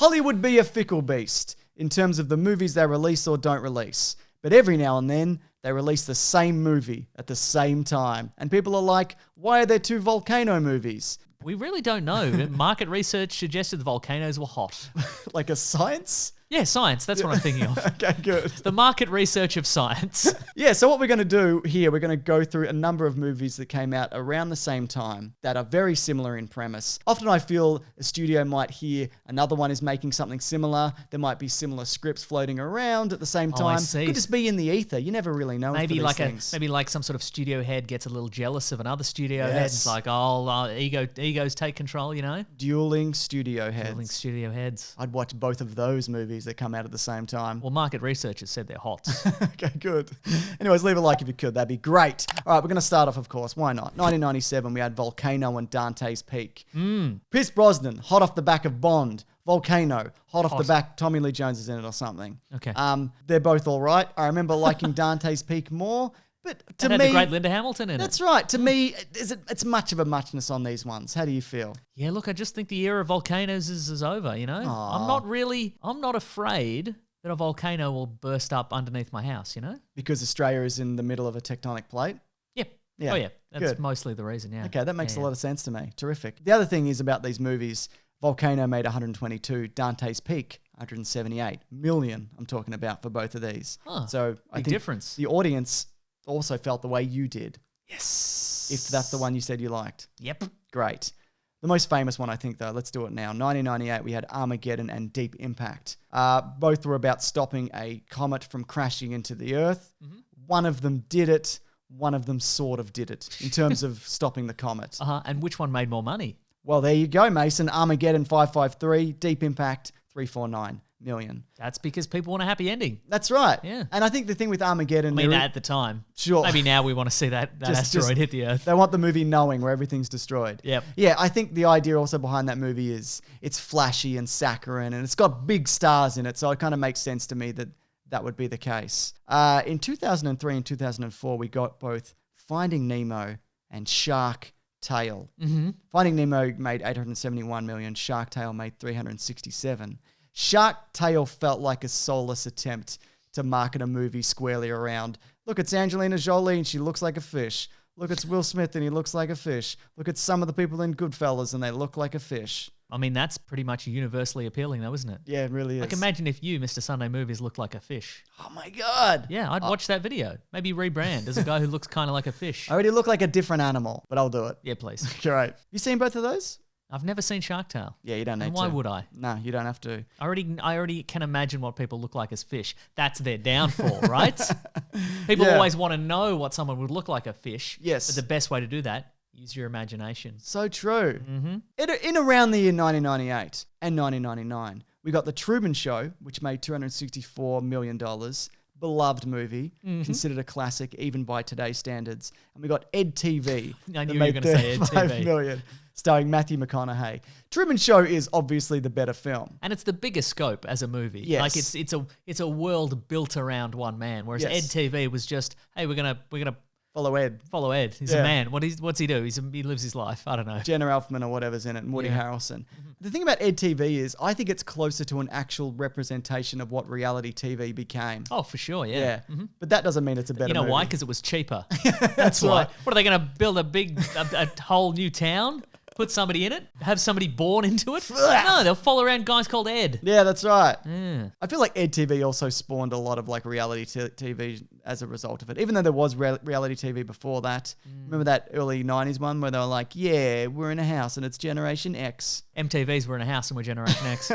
Hollywood be a fickle beast in terms of the movies they release or don't release. But every now and then, they release the same movie at the same time. And people are like, why are there two Volcano movies? We really don't know. Market research suggested the volcanoes were hot. Like a science? Yeah, science. That's what I'm thinking of. Okay, good. The market research of science. Yeah, so what we're going to do here, we're going to go through a number of movies that came out around the same time that are very similar in premise. Often I feel a studio might hear another one is making something similar. There might be similar scripts floating around at the same time. I see. Could just be in the ether. You never really know. Maybe for like these things. maybe like some sort of studio head gets a little jealous of another studio head. Yes. It's like, egos take control, you know? Dueling studio heads. Dueling studio heads. I'd watch both of those movies that come out at the same time. Well, market researchers said they're hot. Okay, good. Anyways, leave a like if you could. That'd be great. All right, we're going to start off, of course. Why not? 1997, we had Volcano and Dante's Peak. Pierce Brosnan, hot off the back of Bond. Volcano, hot off the back. Tommy Lee Jones is in it or something. Okay. They're both all right. I remember liking Dante's Peak more. But to Had me, the great Linda Hamilton in it. that's right. To me, it's much of a muchness on these ones. How do you feel? Yeah, look, I just think the era of volcanoes is over, you know? I'm not afraid that a volcano will burst up underneath my house, you know? Because Australia is in the middle of a tectonic plate? Yep. Yeah. Oh, yeah. That's Good. mostly the reason, yeah. Okay, that makes Yeah, a lot of sense to me. Terrific. The other thing is about these movies, Volcano made 122, Dante's Peak 178 million. I'm talking about for both of these. Huh, So I big think difference. the audience also felt the way you did. Yes. If that's the one you said you liked. Yep. Great. The most famous one, I think, though, let's do it now. 1998, we had Armageddon and Deep Impact. Both were about stopping a comet from crashing into the Earth. Mm-hmm. One of them did it. One of them sort of did it in terms of stopping the comet. And which one made more money? Well, there you go, Mason. Armageddon 553, Deep Impact 349 million. That's because people want a happy ending. That's right. Yeah. And I think the thing with Armageddon... I mean, at the time. Sure. Maybe now we want to see that asteroid hit the Earth. They want the movie knowing where everything's destroyed. Yep. Yeah, I think the idea also behind that movie is it's flashy and saccharine and it's got big stars in it, so it kind of makes sense to me that that would be the case. In 2003 and 2004, we got both Finding Nemo and Shark Tale. Mm-hmm. Finding Nemo made 871 million. Shark Tale made 367. Shark Tale felt like a soulless attempt to market a movie squarely around, look, it's Angelina Jolie and she looks like a fish. Look, it's Will Smith and he looks like a fish. Look, it's some of the people in Goodfellas and they look like a fish. I mean, that's pretty much universally appealing though, isn't it? Yeah, it really is. Like, imagine if you, Mr. Sunday Movies, looked like a fish. Oh my God. Yeah, I'd watch that video. Maybe rebrand as a guy who looks kind of like a fish. I already look like a different animal, but I'll do it. Yeah, please. Great. You seen both of those? I've never seen Shark Tale. Yeah, you don't need And to. why would I? No, you don't have to. I already can imagine what people look like as fish. That's their downfall, right? People Yeah. always want to know what someone would look like a fish. Yes. But the best way to do that, use your imagination. So true. Mm-hmm. In around the year 1998 and 1999, we got The Truman Show, which made $264 million. Beloved movie, considered a classic even by today's standards. And we got Ed TV. I knew that you were made going to say Ed 35 TV. million, starring Matthew McConaughey. Truman Show is obviously the better film. And it's the bigger scope as a movie. Yes. Like it's a world built around one man. Whereas Yes. Ed TV was just, hey, we're gonna Follow Ed. follow Ed. He's Yeah. a man. What's he do? He lives his life. I don't know. Jenna Elfman or whatever's in it, and Woody Yeah. Harrelson. The thing about Ed TV is I think it's closer to an actual representation of what reality TV became. Oh, for sure. Yeah. Yeah. But that doesn't mean it's a better You know movie. why? Because it was cheaper. That's why. right. What are they going to build a whole new town? Put somebody in it? Have somebody born into it? No, they'll follow around guys called Ed. Yeah, that's right. Yeah. I feel like Ed TV also spawned a lot of like reality TV as a result of it. Even though there was reality TV before that. Remember that early 90s one where they were like, yeah, we're in a house and it's Generation X. MTVs were in a house and we're Generation X.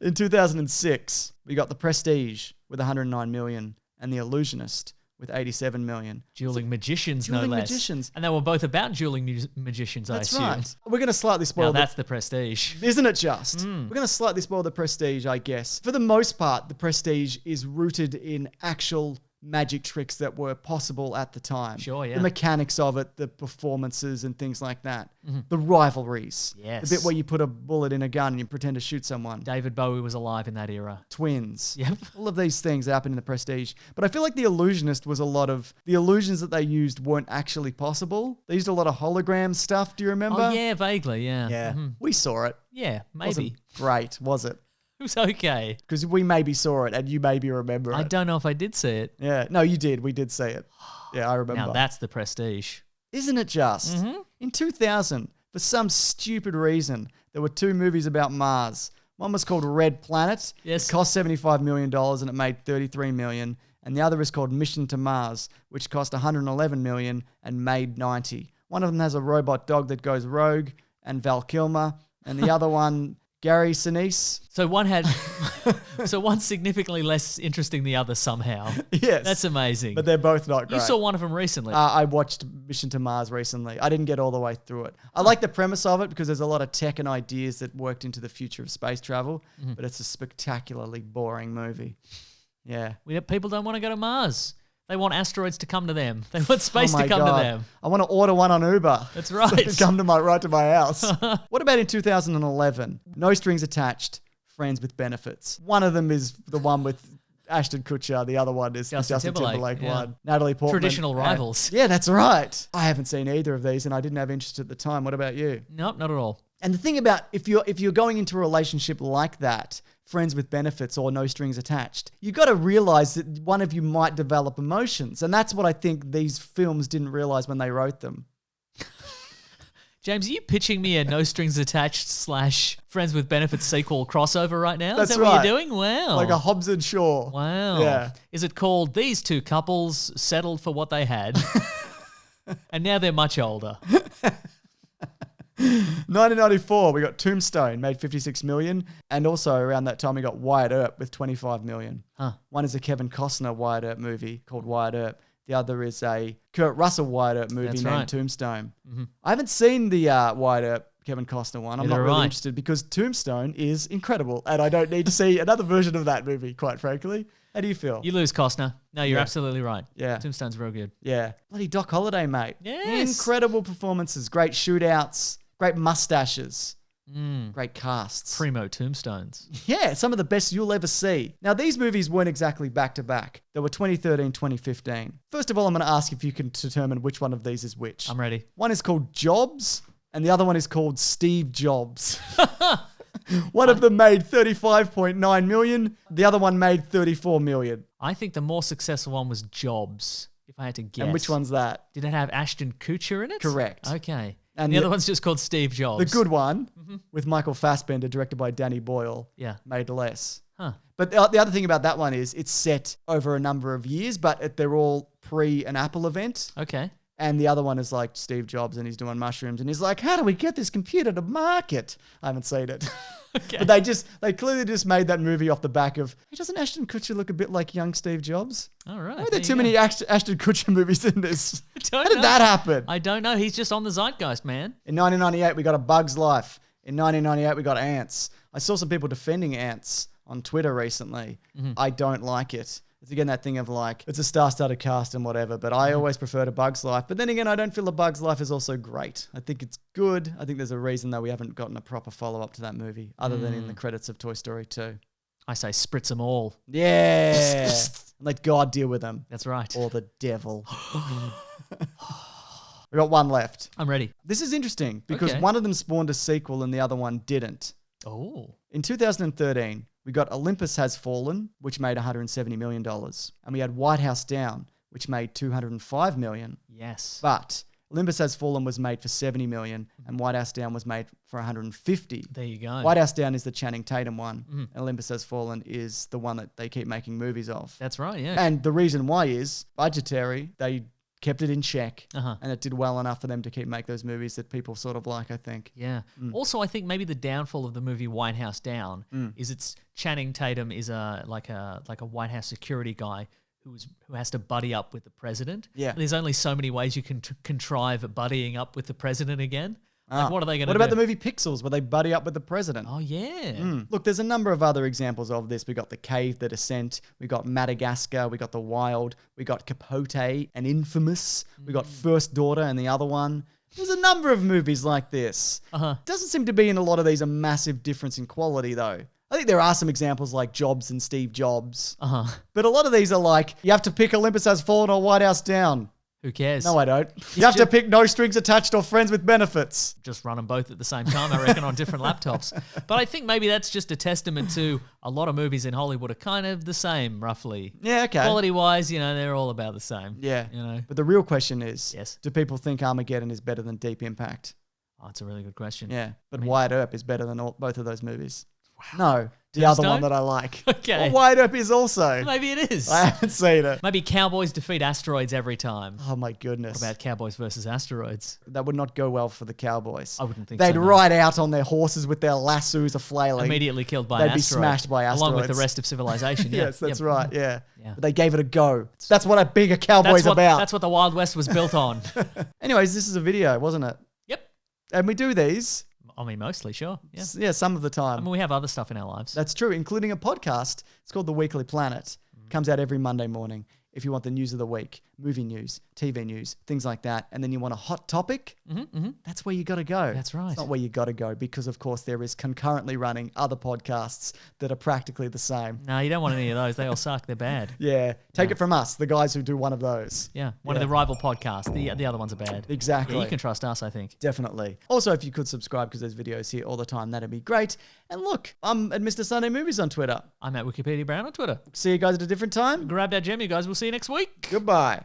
In 2006, we got The Prestige with 109 million and The Illusionist with 87 million. Dueling magicians, Dueling no less. magicians. And they were both about dueling magicians, I That's assume. right. We're going to slightly spoil Now that's the prestige. Isn't it just? We're going to slightly spoil The Prestige, I guess. For the most part, The Prestige is rooted in actual magic tricks that were possible at the time. Sure, yeah. The mechanics of it, the performances and things like that. The rivalries. Yes. The bit where you put a bullet in a gun and you pretend to shoot someone. David Bowie was alive in that era. Twins. Yep. All of these things that happen in The Prestige. But I feel like The Illusionist was a lot of... The illusions that they used weren't actually possible. They used a lot of hologram stuff. Do you remember? Oh, yeah, vaguely, yeah. Yeah. We saw it. Yeah, maybe. Wasn't great, was it? It was okay. Because we maybe saw it and you maybe remember it. I don't know if I did see it. Yeah. No, you did. We did see it. Yeah, I remember. Now that's the Prestige. Isn't it just? In 2000, for some stupid reason, there were 2 movies about Mars. One was called Red Planet. Yes. It cost $75 million and it made $33 million. And the other is called Mission to Mars, which cost $111 million and made $90. One of them has a robot dog that goes rogue and Val Kilmer. And the other one... Gary Sinise. So one had, so one's significantly less interesting than the other somehow. Yes. That's amazing. But they're both not great. You saw one of them recently. I watched Mission to Mars recently. I didn't get all the way through it. I like the premise of it because there's a lot of tech and ideas that worked into the future of space travel, but it's a spectacularly boring movie. Yeah. People don't want to go to Mars. They want asteroids to come to them. They want space to come to them. I want to order one on Uber. That's right. So it come to right to my house. What about in 2011? No Strings Attached, Friends with Benefits. One of them is the one with Ashton Kutcher. The other one is the Justin Timberlake one. Natalie Portman. Traditional rivals. Yeah, that's right. I haven't seen either of these and I didn't have interest at the time. What about you? Nope, not at all. And the thing about if you're going into a relationship like that, Friends with Benefits or No Strings Attached, you got to realize that one of you might develop emotions. And that's what I think these films didn't realize when they wrote them. James, are you pitching me a No Strings Attached / Friends with Benefits sequel crossover right now? That's Is that right. what you're doing? Wow. Like a Hobbs and Shaw. Wow. Yeah. Is it called These Two Couples Settled for What They Had? And now they're much older. 1994, we got Tombstone, made $56 million. And also around that time, we got Wyatt Earp with $25 million. Huh. One is a Kevin Costner Wyatt Earp movie called Wyatt Earp. The other is a Kurt Russell Wyatt Earp movie That's named right. Tombstone. I haven't seen the Wyatt Earp Kevin Costner one. I'm Neither not really have I. interested because Tombstone is incredible. And I don't need to see another version of that movie, quite frankly. How do you feel? You lose Costner. No, you're Yeah. absolutely right. Yeah. Tombstone's real good. Yeah. Bloody Doc Holliday, mate. Yes. Incredible performances, great shootouts, great mustaches, great casts. Primo Tombstones. Yeah, some of the best you'll ever see. Now, these movies weren't exactly back-to-back. They were 2013, 2015. First of all, I'm going to ask if you can determine which one of these is which. I'm ready. One is called Jobs, and the other one is called Steve Jobs. One of them made $35.9 million. The other one made $34 million. I think the more successful one was Jobs, if I had to guess. And which one's that? Did it have Ashton Kutcher in it? Correct. Okay. And And the other one's just called Steve Jobs. The good one, with Michael Fassbender, directed by Danny Boyle, Yeah. made less. Huh. But the other thing about that one is it's set over a number of years, but they're all pre an Apple event. Okay. And the other one is like Steve Jobs and he's doing mushrooms and he's like, how do we get this computer to market? I haven't seen it. Okay. But they clearly just made that movie off the back of, hey, doesn't Ashton Kutcher look a bit like young Steve Jobs? All right. Why are there too many Ashton Kutcher movies in this? Don't How did know. that happen? I don't know. He's just on the zeitgeist, man. In 1998, we got A Bug's Life. In 1998, we got Ants. I saw some people defending Ants on Twitter recently. I don't like it. It's again that thing of like, it's a star-studded cast and whatever, but I always prefer A Bug's Life. But then again, I don't feel A Bug's Life is also great. I think it's good. I think there's a reason that we haven't gotten a proper follow-up to that movie, other than in the credits of Toy Story 2. I say spritz them all. Yeah. Let God deal with them. That's right. Or the devil. We got one left. I'm ready. This is interesting because Okay. one of them spawned a sequel and the other one didn't. Oh. In 2013, we got Olympus Has Fallen, which made $170 million. And we had White House Down, which made $205 million. Yes. But Olympus Has Fallen was made for $70 million and White House Down was made for $150. There you go. White House Down is the Channing Tatum one. And Olympus Has Fallen is the one that they keep making movies of. That's right, yeah. And the reason why is budgetary. They kept it in check. Uh-huh. And it did well enough for them to keep make those movies that people sort of like, I think. Yeah. Also, I think maybe the downfall of the movie White House Down is it's Channing Tatum is like a White House security guy who has to buddy up with the president. Yeah. And there's only so many ways you can contrive buddying up with the president again. Like, what are they going to do? What about the movie Pixels, where they buddy up with the president? Oh, yeah. Look, there's a number of other examples of this. We got The Cave, The Descent. We got Madagascar. We got The Wild. We got Capote and Infamous. We got First Daughter and the other one. There's a number of movies like this. Doesn't seem to be in a lot of these a massive difference in quality, though. I think there are some examples like Jobs and Steve Jobs. But a lot of these are like, you have to pick Olympus Has Fallen or White House Down. Who cares? No, I don't. You have to pick No Strings Attached or Friends with Benefits. Just run them both at the same time, I reckon, on different laptops. But I think maybe that's just a testament to a lot of movies in Hollywood are kind of the same, roughly. Yeah, okay. Quality-wise, they're all about the same. Yeah. But the real question is, Yes. do people think Armageddon is better than Deep Impact? Oh, it's a really good question. Yeah. But Wyatt Earp is better than both of those movies. No. The other one that I like. Okay. Well, Wyatt Earp is also. Maybe it is. I haven't seen it. Maybe cowboys defeat asteroids every time. Oh, my goodness. What about cowboys versus asteroids? That would not go well for the Cowboys. I wouldn't think They'd so. ride out on their horses with their lassos a flailing. Immediately killed by They'd an be asteroid. smashed by Along with the asteroids. rest of civilization. Yeah. Yes, that's right. Yeah. Yeah. But they gave it a go. That's what being a cowboy's about. That's what the Wild West was built on. Anyways, this is a video, wasn't it? Yep. And we do these. I mean, mostly, sure. Yeah. Yeah, some of the I time. mean, we have other stuff in our lives. That's true, including a podcast. It's called The Weekly Planet. Comes out every Monday morning. If you want the news of the week, movie news, TV news, things like that, and then you want a hot topic, that's where you got to go. That's right. It's not where you got to go because, of course, there is concurrently running other podcasts that are practically the same. No, you don't want any of those. They all suck. They're bad. Yeah, take it from us, the guys who do one of those. Yeah. One of the rival podcasts. The other ones are bad. Exactly. Yeah, you can trust us, I think. Definitely. Also, if you could subscribe because there's videos here all the time, that'd be great. And look, I'm at Mr. Sunday Movies on Twitter. I'm at Wikipedia Brown on Twitter. See you guys at a different time. Grab that gem, you guys. We'll see you next week. Goodbye.